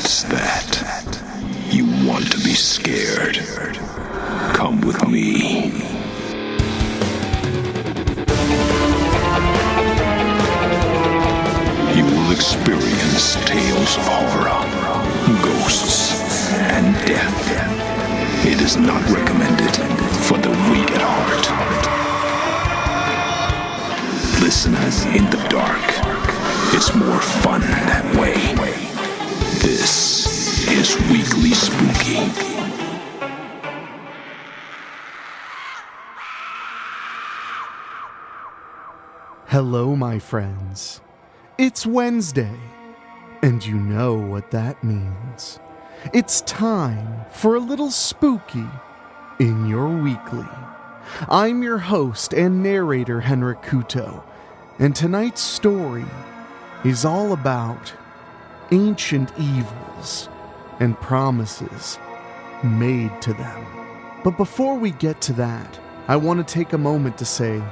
What's that? You want to be scared? Come with me. You will experience tales of horror, ghosts, and death. It is not recommended for the weak at heart. Listen in the dark. It's more fun that way. This is Weekly Spooky. Hello, my friends. It's Wednesday, and you know what that means. It's time for a little spooky in your weekly. I'm your host and narrator, Henrik Kuto, and tonight's story is all about ancient evils and promises made to them. But before we get to that, I want to take a moment to say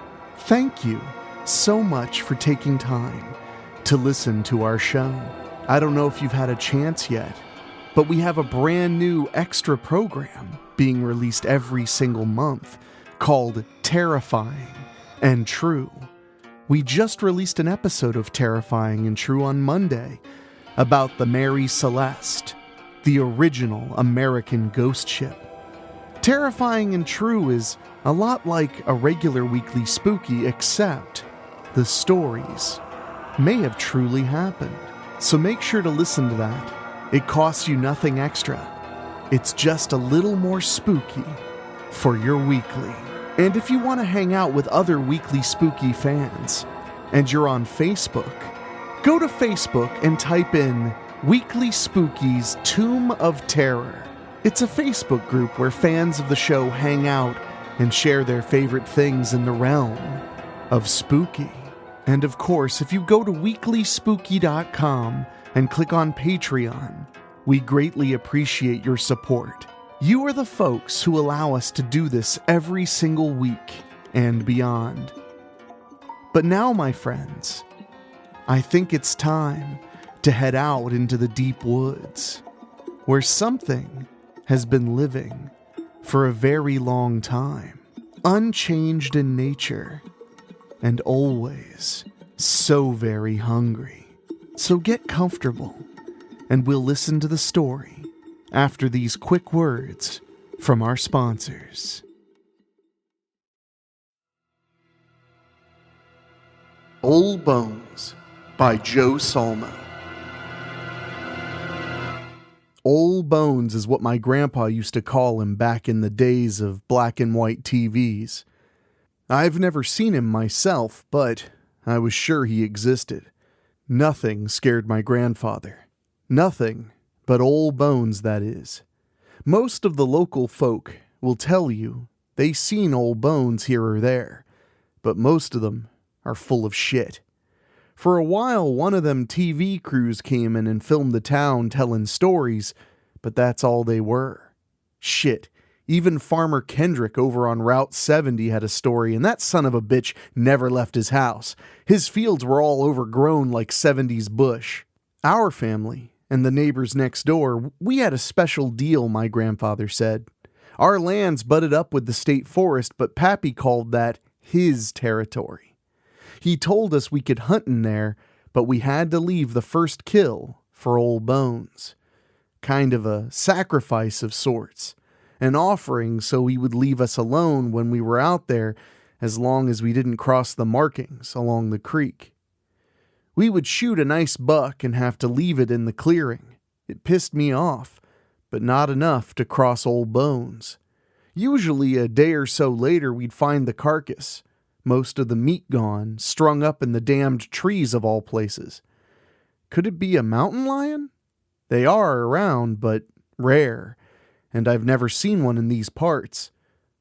thank you so much for taking time to listen to our show. I don't know if you've had a chance yet, but we have a brand new extra program being released every single month called Terrifying and True. We just released an episode of Terrifying and True on Monday about the Mary Celeste, the original American ghost ship. Terrifying and True is a lot like a regular Weekly Spooky, except the stories may have truly happened. So make sure to listen to that. It costs you nothing extra. It's just a little more spooky for your weekly. And if you want to hang out with other Weekly Spooky fans, and you're on Facebook, go to Facebook and type in Weekly Spooky's Tomb of Terror. It's a Facebook group where fans of the show hang out and share their favorite things in the realm of spooky. And of course, if you go to weeklyspooky.com and click on Patreon, we greatly appreciate your support. You are the folks who allow us to do this every single week and beyond. But now, my friends, I think it's time to head out into the deep woods, where something has been living for a very long time, unchanged in nature, and always so very hungry. So get comfortable, and we'll listen to the story after these quick words from our sponsors. Old Bones by Joe Solmo. Old Bones is what my grandpa used to call him back in the days of black and white TVs. I've never seen him myself, but I was sure he existed. Nothing scared my grandfather. Nothing but Old Bones, that is. Most of the local folk will tell you they seen Old Bones here or there, but most of them are full of shit. For a while, one of them TV crews came in and filmed the town telling stories, but that's all they were. Shit. Even Farmer Kendrick over on Route 70 had a story, and that son of a bitch never left his house. His fields were all overgrown like 70s bush. Our family and the neighbors next door, we had a special deal, my grandfather said. Our lands butted up with the state forest, but Pappy called that his territory. He told us we could hunt in there, but we had to leave the first kill for Old Bones. Kind of a sacrifice of sorts. An offering so he would leave us alone when we were out there, as long as we didn't cross the markings along the creek. We would shoot a nice buck and have to leave it in the clearing. It pissed me off, but not enough to cross Old Bones. Usually a day or so later we'd find the carcass, most of the meat gone, strung up in the damned trees of all places. Could it be a mountain lion? They are around, but rare, and I've never seen one in these parts,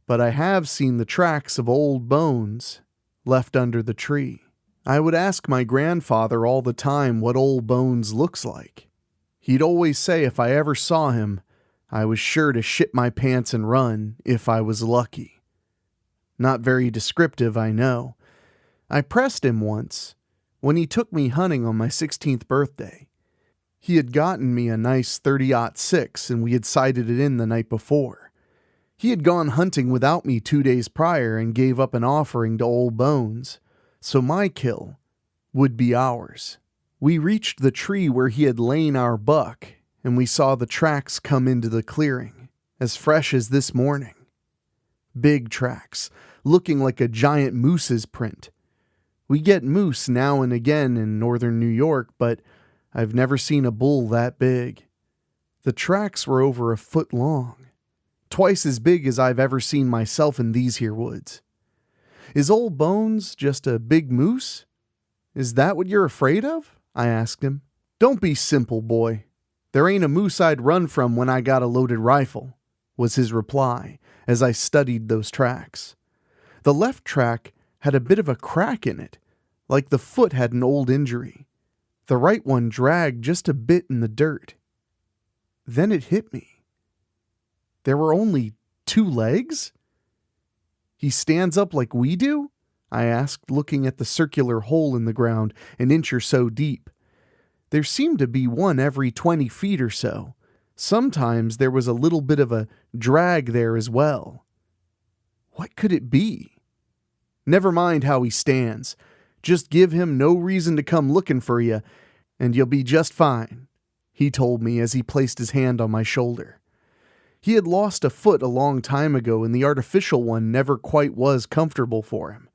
but I have seen the tracks of Old Bones left under the tree. I would ask my grandfather all the time what Old Bones looks like. He'd always say if I ever saw him, I was sure to shit my pants and run if I was lucky. Not very descriptive, I know. I pressed him once, when he took me hunting on my 16th birthday. He had gotten me a nice 30-06 and we had sighted it in the night before. He had gone hunting without me 2 days prior and gave up an offering to Old Bones, so my kill would be ours. We reached the tree where he had lain our buck, and we saw the tracks come into the clearing, as fresh as this morning. Big tracks, looking like a giant moose's print. We get moose now and again in northern New York, but I've never seen a bull that big. The tracks were over a foot long, twice as big as I've ever seen myself in these here woods. Is Old Bones just a big moose? Is that what you're afraid of? I asked him. Don't be simple, boy. There ain't a moose I'd run from when I got a loaded rifle, was his reply as I studied those tracks. The left track had a bit of a crack in it, like the foot had an old injury. The right one dragged just a bit in the dirt. Then it hit me. There were only 2 legs? He stands up like we do? I asked, looking at the circular hole in the ground an inch or so deep. There seemed to be one every 20 feet or so. Sometimes there was a little bit of a drag there as well. What could it be? Never mind how he stands. Just give him no reason to come looking for you, and you'll be just fine, he told me as he placed his hand on my shoulder. He had lost a foot a long time ago, and the artificial one never quite was comfortable for him.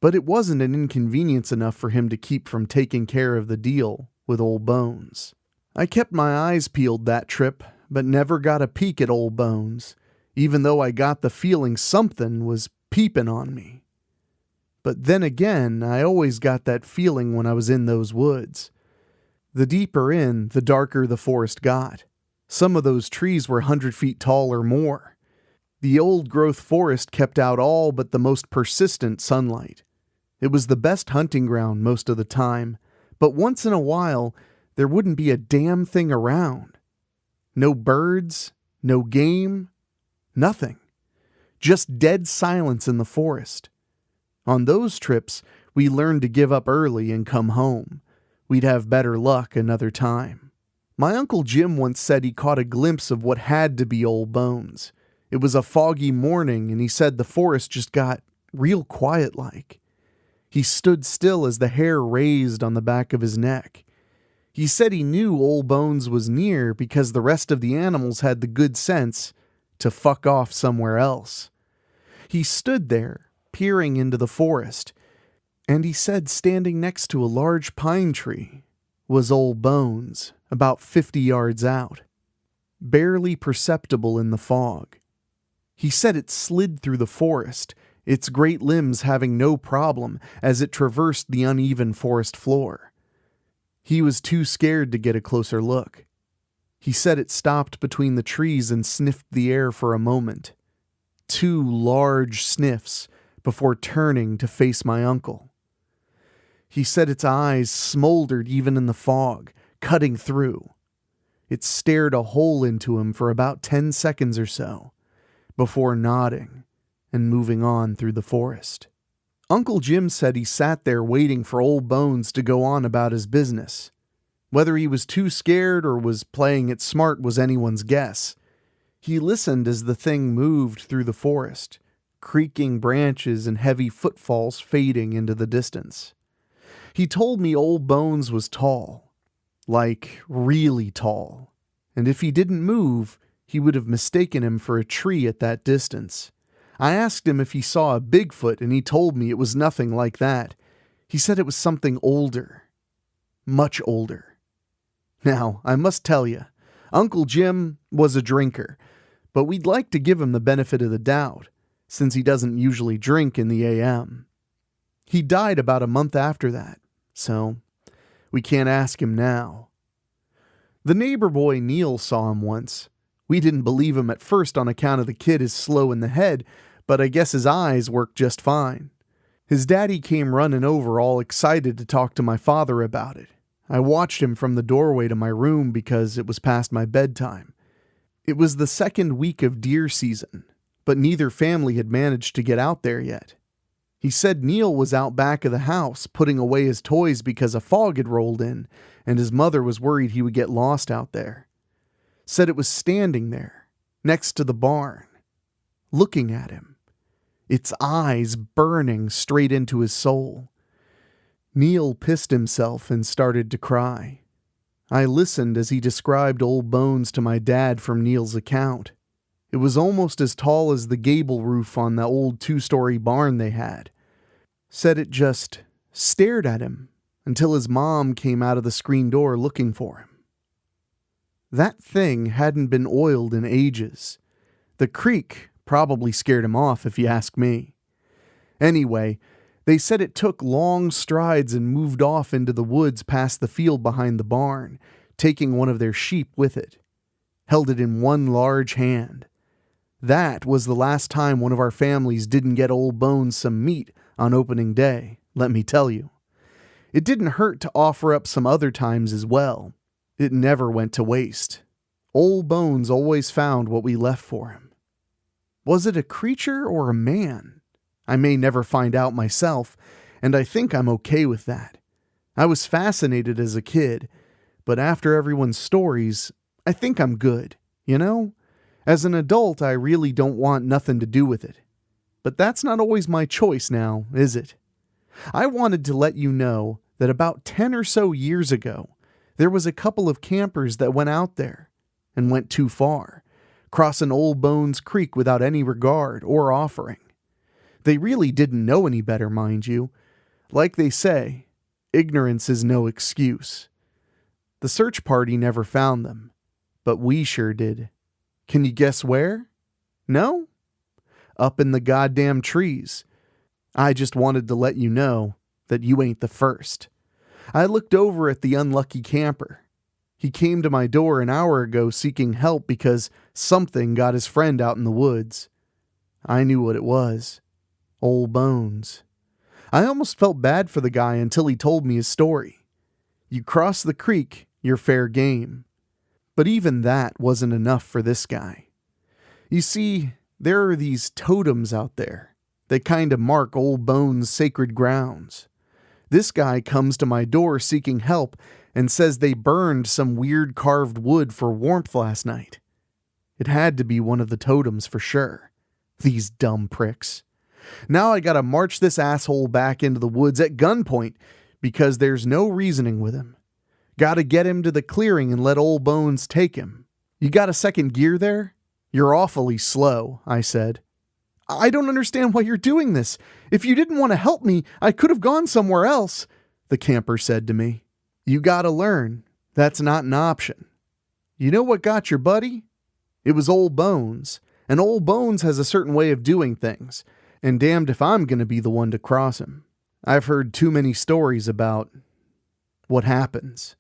But it wasn't an inconvenience enough for him to keep from taking care of the deal with Old Bones. I kept my eyes peeled that trip, but never got a peek at Old Bones, even though I got the feeling something was peeping on me. But then again, I always got that feeling when I was in those woods. The deeper in, the darker the forest got. Some of those trees were 100 feet tall or more. The old-growth forest kept out all but the most persistent sunlight. It was the best hunting ground most of the time, but once in a while, there wouldn't be a damn thing around. No birds, no game, nothing. Just dead silence in the forest. On those trips, we learned to give up early and come home. We'd have better luck another time. My Uncle Jim once said he caught a glimpse of what had to be Old Bones. It was a foggy morning, and he said the forest just got real quiet-like. He stood still as the hair raised on the back of his neck. He said he knew Old Bones was near because the rest of the animals had the good sense to fuck off somewhere else. He stood there, peering into the forest, and he said standing next to a large pine tree was Old Bones, about 50 yards out, barely perceptible in the fog. He said it slid through the forest, its great limbs having no problem as it traversed the uneven forest floor. He was too scared to get a closer look. He said it stopped between the trees and sniffed the air for a moment. 2 large sniffs before turning to face my uncle. He said its eyes smoldered even in the fog, cutting through. It stared a hole into him for about 10 seconds or so, before nodding and moving on through the forest. Uncle Jim said he sat there waiting for Old Bones to go on about his business. Whether he was too scared or was playing it smart was anyone's guess. He listened as the thing moved through the forest, creaking branches and heavy footfalls fading into the distance. He told me Old Bones was tall, like really tall, and if he didn't move, he would have mistaken him for a tree at that distance. I asked him if he saw a Bigfoot, and he told me it was nothing like that. He said it was something older. Much older. Now, I must tell you, Uncle Jim was a drinker, but we'd like to give him the benefit of the doubt, since he doesn't usually drink in the AM. He died about a month after that, so we can't ask him now. The neighbor boy Neil saw him once. We didn't believe him at first on account of the kid is slow in the head, but I guess his eyes worked just fine. His daddy came running over all excited to talk to my father about it. I watched him from the doorway to my room because it was past my bedtime. It was the 2nd week of deer season, but neither family had managed to get out there yet. He said Neil was out back of the house putting away his toys because a fog had rolled in, and his mother was worried he would get lost out there. Said it was standing there, next to the barn, looking at him, its eyes burning straight into his soul. Neil pissed himself and started to cry. I listened as he described Old Bones to my dad from Neil's account. It was almost as tall as the gable roof on the old 2-story barn they had. Said it just stared at him until his mom came out of the screen door looking for him. That thing hadn't been oiled in ages. The creak probably scared him off, if you ask me. Anyway, they said it took long strides and moved off into the woods past the field behind the barn, taking one of their sheep with it. Held it in one large hand. That was the last time one of our families didn't get Old Bones some meat on opening day, let me tell you. It didn't hurt to offer up some other times as well. It never went to waste. Old Bones always found what we left for him. Was it a creature or a man? I may never find out myself, and I think I'm okay with that. I was fascinated as a kid, but after everyone's stories, I think I'm good, you know? As an adult, I really don't want nothing to do with it. But that's not always my choice now, is it? I wanted to let you know that about 10 or so years ago, there was a couple of campers that went out there and went too far, crossing Old Bones Creek without any regard or offering. They really didn't know any better, mind you. Like they say, ignorance is no excuse. The search party never found them, but we sure did. Can you guess where? No? Up in the goddamn trees. I just wanted to let you know that you ain't the first. I looked over at the unlucky camper. He came to my door an hour ago seeking help because something got his friend out in the woods. I knew what it was. Old Bones. I almost felt bad for the guy until he told me his story. You cross the creek, you're fair game. But even that wasn't enough for this guy. You see, there are these totems out there. They kind of mark Old Bones' sacred grounds. This guy comes to my door seeking help and says they burned some weird carved wood for warmth last night. It had to be one of the totems for sure. These dumb pricks. Now I gotta march this asshole back into the woods at gunpoint because there's no reasoning with him. Gotta get him to the clearing and let Old Bones take him. You got a second gear there? You're awfully slow, I said. I don't understand why you're doing this. If you didn't want to help me, I could have gone somewhere else, the camper said to me. You gotta learn. That's not an option. You know what got your buddy? It was Old Bones, and Old Bones has a certain way of doing things, and damned if I'm gonna be the one to cross him. I've heard too many stories about what happens,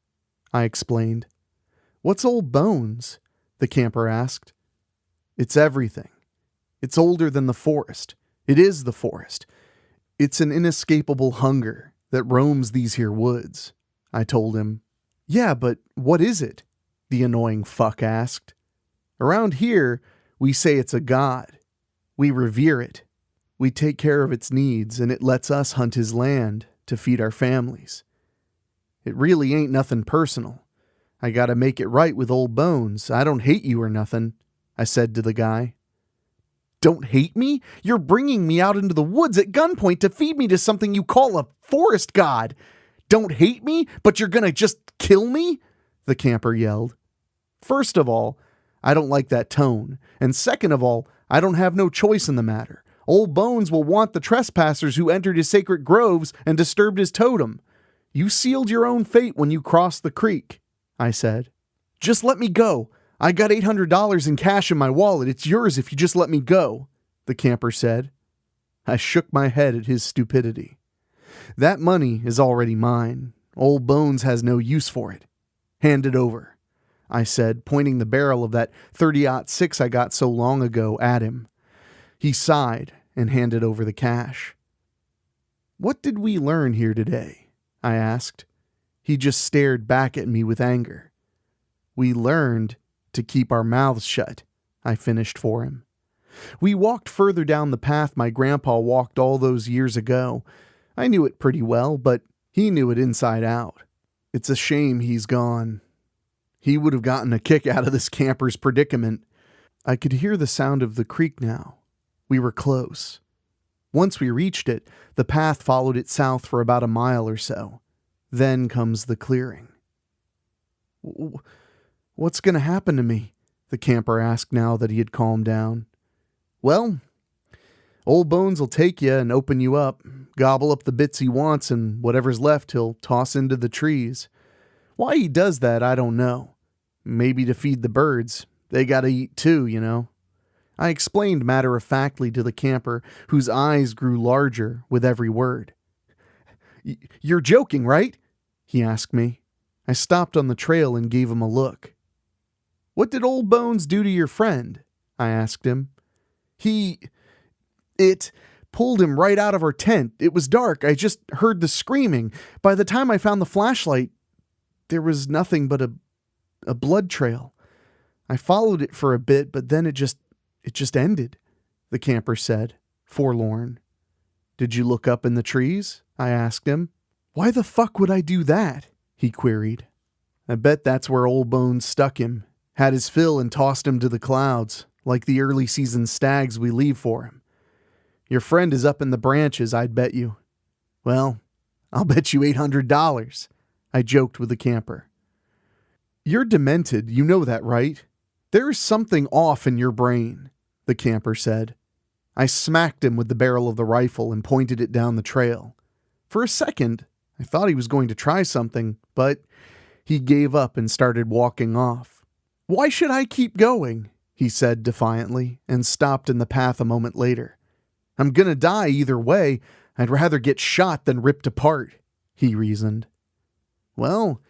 I explained. What's Old Bones? The camper asked. It's everything. It's older than the forest. It is the forest. It's an inescapable hunger that roams these here woods, I told him. Yeah, but what is it? The annoying fuck asked. Around here, we say it's a god. We revere it. We take care of its needs, and it lets us hunt his land to feed our families. It really ain't nothing personal. I gotta make it right with Old Bones. I don't hate you or nothing, I said to the guy. Don't hate me? You're bringing me out into the woods at gunpoint to feed me to something you call a forest god. Don't hate me, but you're gonna just kill me? The camper yelled. First of all, I don't like that tone. And second of all, I don't have no choice in the matter. Old Bones will want the trespassers who entered his sacred groves and disturbed his totem. You sealed your own fate when you crossed the creek, I said. Just let me go. I got $800 in cash in my wallet. It's yours if you just let me go, the camper said. I shook my head at his stupidity. That money is already mine. Old Bones has no use for it. Hand it over, I said, pointing the barrel of that .30-06 I got so long ago at him. He sighed and handed over the cash. What did we learn here today? I asked. He just stared back at me with anger. We learned to keep our mouths shut, I finished for him. We walked further down the path my grandpa walked all those years ago. I knew it pretty well, but he knew it inside out. It's a shame he's gone. He would have gotten a kick out of this camper's predicament. I could hear the sound of the creek now. We were close. Once we reached it, the path followed it south for about a mile or so. Then comes the clearing. What's going to happen to me? The camper asked now that he had calmed down. Well, Old Bones will take you and open you up, gobble up the bits he wants, and whatever's left he'll toss into the trees. Why he does that, I don't know. Maybe to feed the birds. They gotta eat too, you know. I explained matter-of-factly to the camper, whose eyes grew larger with every word. You're joking, right? He asked me. I stopped on the trail and gave him a look. What did Old Bones do to your friend? I asked him. It pulled him right out of our tent. It was dark. I just heard the screaming. By the time I found the flashlight, there was nothing but a blood trail. I followed it for a bit, but then it just ended, the camper said, forlorn. Did you look up in the trees? I asked him. Why the fuck would I do that? He queried. I bet that's where Old Bones stuck him, had his fill and tossed him to the clouds, like the early season stags we leave for him. Your friend is up in the branches, I'd bet you. Well, I'll bet you $800, I joked with the camper. You're demented, you know that, right? There's something off in your brain, the camper said. I smacked him with the barrel of the rifle and pointed it down the trail. For a second, I thought he was going to try something, but he gave up and started walking off. Why should I keep going? He said defiantly, and stopped in the path a moment later. I'm gonna die either way. I'd rather get shot than ripped apart, he reasoned. Well,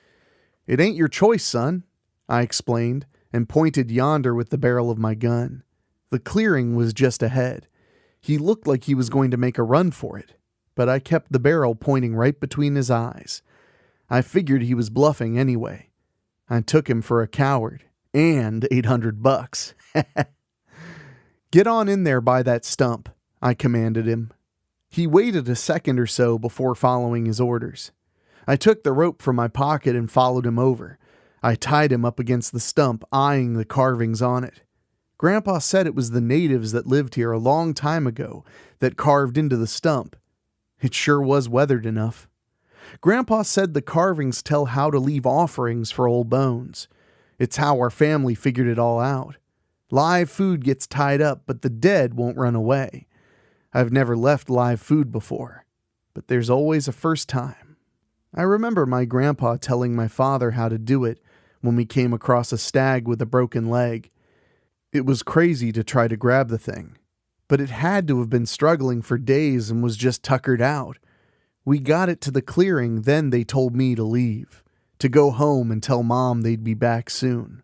it ain't your choice, son, I explained, and pointed yonder with the barrel of my gun. The clearing was just ahead. He looked like he was going to make a run for it, but I kept the barrel pointing right between his eyes. I figured he was bluffing anyway. I took him for a coward, and $800. Get on in there by that stump, I commanded him. He waited a second or so before following his orders. I took the rope from my pocket and followed him over. I tied him up against the stump, eyeing the carvings on it. Grandpa said it was the natives that lived here a long time ago that carved into the stump. It sure was weathered enough. Grandpa said the carvings tell how to leave offerings for Old Bones. It's how our family figured it all out. Live food gets tied up, but the dead won't run away. I've never left live food before, but there's always a first time. I remember my grandpa telling my father how to do it when we came across a stag with a broken leg. It was crazy to try to grab the thing, but it had to have been struggling for days and was just tuckered out. We got it to the clearing, then they told me to leave, to go home and tell Mom they'd be back soon.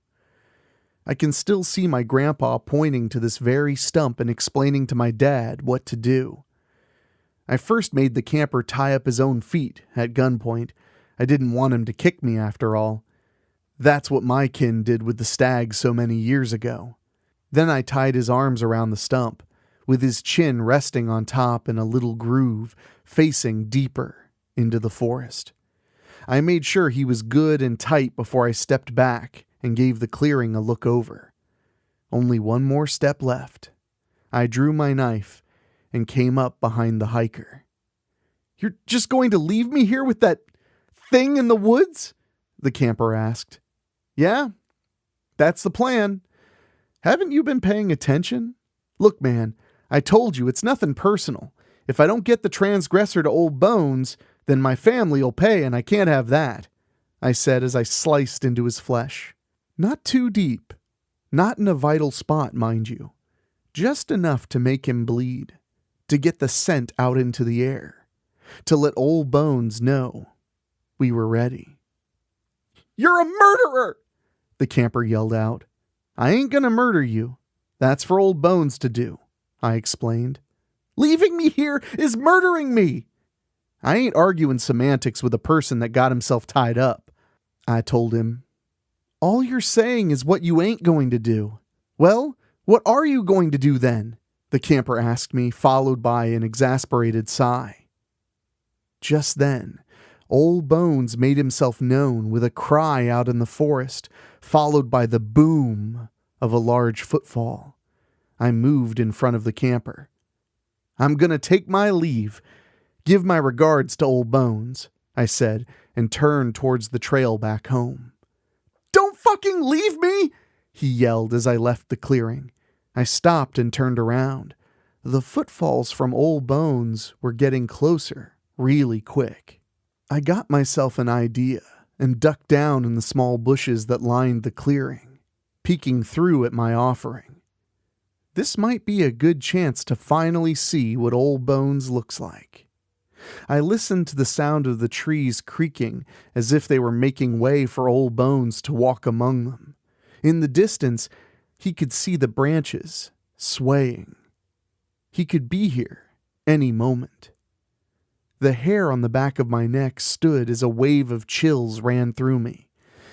I can still see my grandpa pointing to this very stump and explaining to my dad what to do. I first made the camper tie up his own feet at gunpoint. I didn't want him to kick me after all. That's what my kin did with the stag so many years ago. Then I tied his arms around the stump, with his chin resting on top in a little groove, facing deeper into the forest. I made sure he was good and tight before I stepped back and gave the clearing a look over. Only one more step left. I drew my knife and came up behind the hiker. You're just going to leave me here with that thing in the woods? The camper asked. Yeah, that's the plan. Haven't you been paying attention? Look, man, I told you it's nothing personal. If I don't get the transgressor to Old Bones, then my family'll pay, and I can't have that, I said as I sliced into his flesh. Not too deep. Not in a vital spot, mind you. Just enough to make him bleed. To get the scent out into the air. To let Old Bones know we were ready. You're a murderer! The camper yelled out. I ain't gonna murder you. That's for Old Bones to do, I explained. Leaving me here is murdering me! I ain't arguing semantics with a person that got himself tied up, I told him. All you're saying is what you ain't going to do. Well, what are you going to do then? The camper asked me, followed by an exasperated sigh. Just then, Old Bones made himself known with a cry out in the forest, followed by the boom of a large footfall. I moved in front of the camper. "I'm gonna take my leave. Give my regards to Old Bones," I said, and turned towards the trail back home. "Don't fucking leave me!" he yelled as I left the clearing. I stopped and turned around. The footfalls from Old Bones were getting closer, really quick. I got myself an idea and ducked down in the small bushes that lined the clearing, peeking through at my offering. This might be a good chance to finally see what Old Bones looks like. I listened to the sound of the trees creaking as if they were making way for Old Bones to walk among them. In the distance, he could see the branches swaying. He could be here any moment. The hair on the back of my neck stood as a wave of chills ran through me.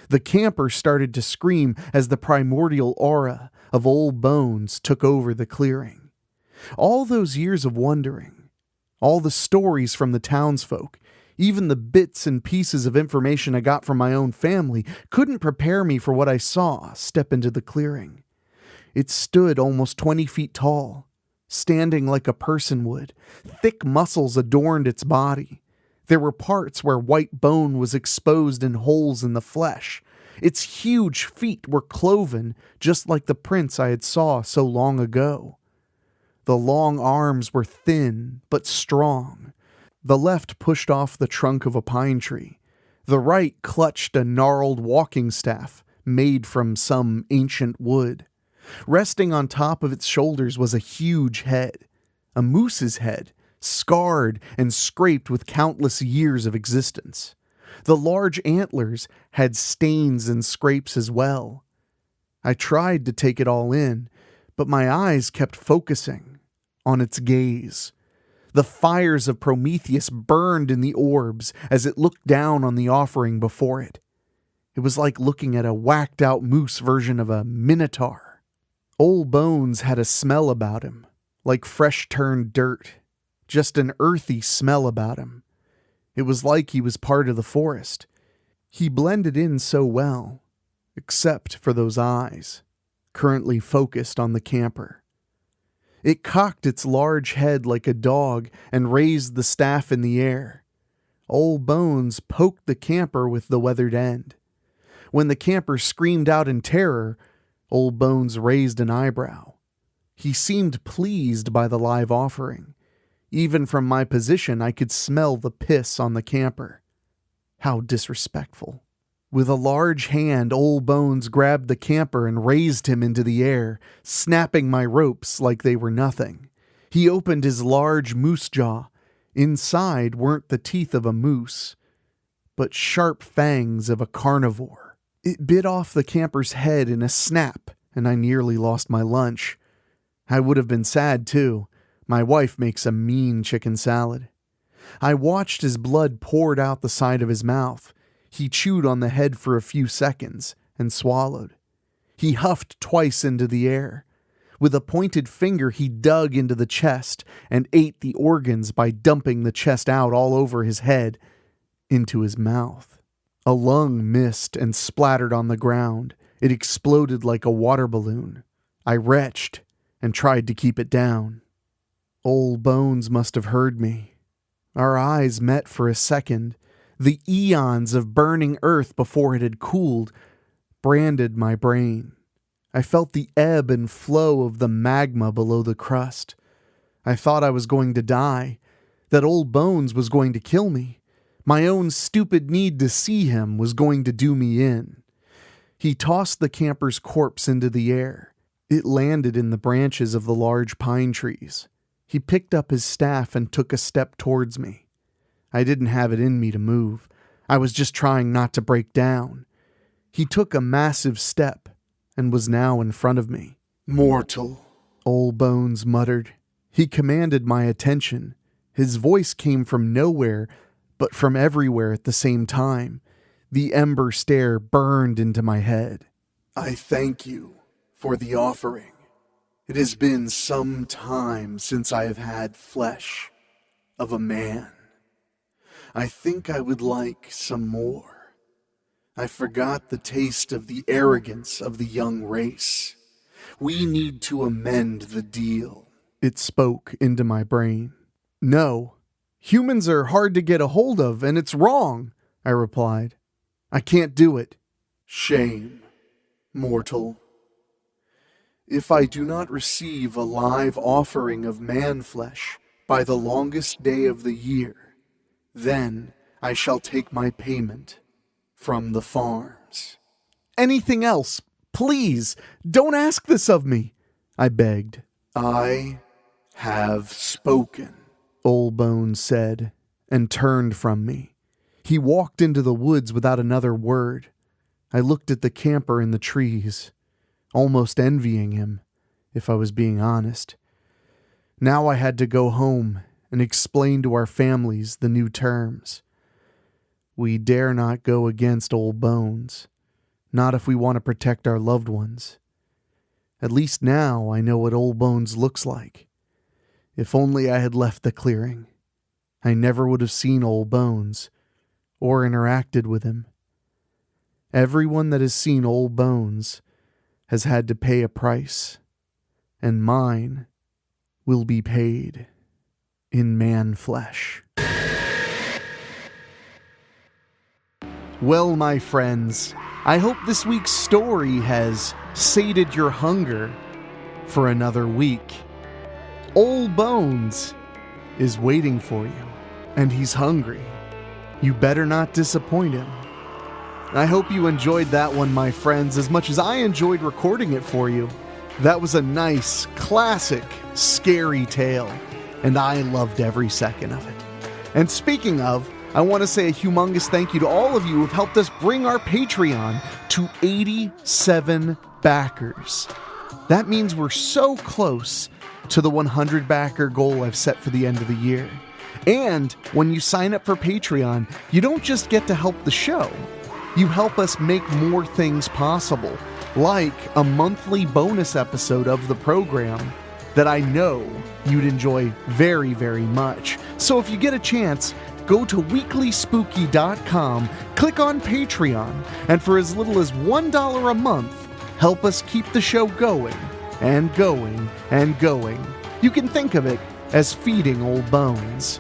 The camper started to scream as the primordial aura of Old Bones took over the clearing. All those years of wondering, all the stories from the townsfolk, even the bits and pieces of information I got from my own family couldn't prepare me for what I saw step into the clearing. It stood almost 20 feet tall, standing like a person would. Thick muscles adorned its body. There were parts where white bone was exposed in holes in the flesh. Its huge feet were cloven, just like the prints I had saw so long ago. The long arms were thin but strong. The left pushed off the trunk of a pine tree. The right clutched a gnarled walking staff made from some ancient wood. Resting on top of its shoulders was a huge head, a moose's head, scarred and scraped with countless years of existence. The large antlers had stains and scrapes as well. I tried to take it all in, but my eyes kept focusing on its gaze. The fires of Prometheus burned in the orbs as it looked down on the offering before it. It was like looking at a whacked-out moose version of a minotaur. Old Bones had a smell about him, like fresh-turned dirt, just an earthy smell about him. It was like he was part of the forest. He blended in so well, except for those eyes, currently focused on the camper. It cocked its large head like a dog and raised the staff in the air. Old Bones poked the camper with the weathered end. When the camper screamed out in terror, Old Bones raised an eyebrow. He seemed pleased by the live offering. Even from my position, I could smell the piss on the camper. How disrespectful. With a large hand, Old Bones grabbed the camper and raised him into the air, snapping my ropes like they were nothing. He opened his large moose jaw. Inside weren't the teeth of a moose, but sharp fangs of a carnivore. It bit off the camper's head in a snap, and I nearly lost my lunch. I would have been sad too. My wife makes a mean chicken salad. I watched as blood poured out the side of his mouth. He chewed on the head for a few seconds and swallowed. He huffed twice into the air. With a pointed finger, he dug into the chest and ate the organs by dumping the chest out all over his head into his mouth. A lung missed and splattered on the ground. It exploded like a water balloon. I retched and tried to keep it down. Old Bones must have heard me. Our eyes met for a second. The eons of burning earth before it had cooled branded my brain. I felt the ebb and flow of the magma below the crust. I thought I was going to die, that Old Bones was going to kill me. My own stupid need to see him was going to do me in. He tossed the camper's corpse into the air. It landed in the branches of the large pine trees. He picked up his staff and took a step towards me. I didn't have it in me to move. I was just trying not to break down. He took a massive step and was now in front of me. Mortal, Old Bones muttered. He commanded my attention. His voice came from nowhere, but from everywhere at the same time. The ember stare burned into my head. I thank you for the offering. It has been some time since I have had flesh of a man. I think I would like some more. I forgot the taste of the arrogance of the young race. We need to amend the deal. It spoke into my brain. No, humans are hard to get a hold of, and it's wrong, I replied. I can't do it. Shame, mortal. If I do not receive a live offering of man-flesh by the longest day of the year, then I shall take my payment from the farms. Anything else, please, don't ask this of me, I begged. I have spoken, Old Bones said, and turned from me. He walked into the woods without another word. I looked at the camper in the trees, almost envying him, if I was being honest. Now I had to go home and explain to our families the new terms. We dare not go against Old Bones, not if we want to protect our loved ones. At least now I know what Old Bones looks like. If only I had left the clearing, I never would have seen Old Bones or interacted with him. Everyone that has seen Old Bones has had to pay a price, and mine will be paid in man-flesh. Well, my friends, I hope this week's story has sated your hunger for another week. Old Bones is waiting for you, and he's hungry. You better not disappoint him. I hope you enjoyed that one, my friends, as much as I enjoyed recording it for you. That was a nice, classic, scary tale, and I loved every second of it. And speaking of, I want to say a humongous thank you to all of you who have helped us bring our Patreon to 87 backers. That means we're so close to the 100 backer goal I've set for the end of the year. And when you sign up for Patreon, you don't just get to help the show. You help us make more things possible, like a monthly bonus episode of the program that I know you'd enjoy very, very much. So if you get a chance, go to WeeklySpooky.com, click on Patreon, and for as little as $1 a month, help us keep the show going and going and going. You can think of it as feeding Old Bones.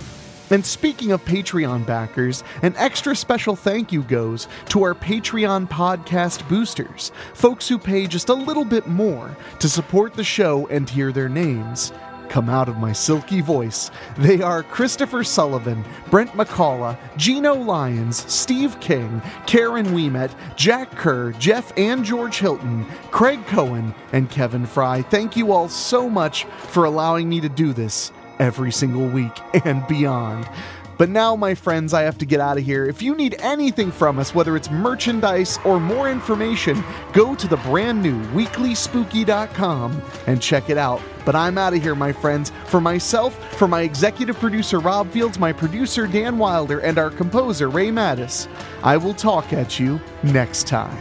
And speaking of Patreon backers, an extra special thank you goes to our Patreon podcast boosters, folks who pay just a little bit more to support the show and hear their names come out of my silky voice. They are Christopher Sullivan, Brent McCullough, Gino Lyons, Steve King, Karen Ouimet, Jack Kerr, Jeff and George Hilton, Craig Cohen, and Kevin Fry. Thank you all so much for allowing me to do this every single week and beyond. But now, my friends, I have to get out of here. If you need anything from us, whether it's merchandise or more information, go to the brand new WeeklySpooky.com and check it out. But I'm out of here, my friends. For myself, for my executive producer Rob Fields, my producer Dan Wilder, and our composer Ray Mattis, I will talk at you next time.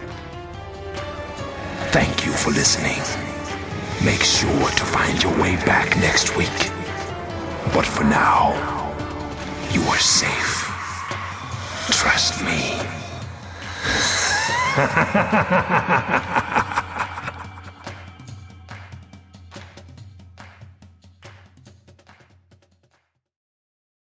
Thank you for listening. Make sure to find your way back next week. But for now, you are safe. Trust me.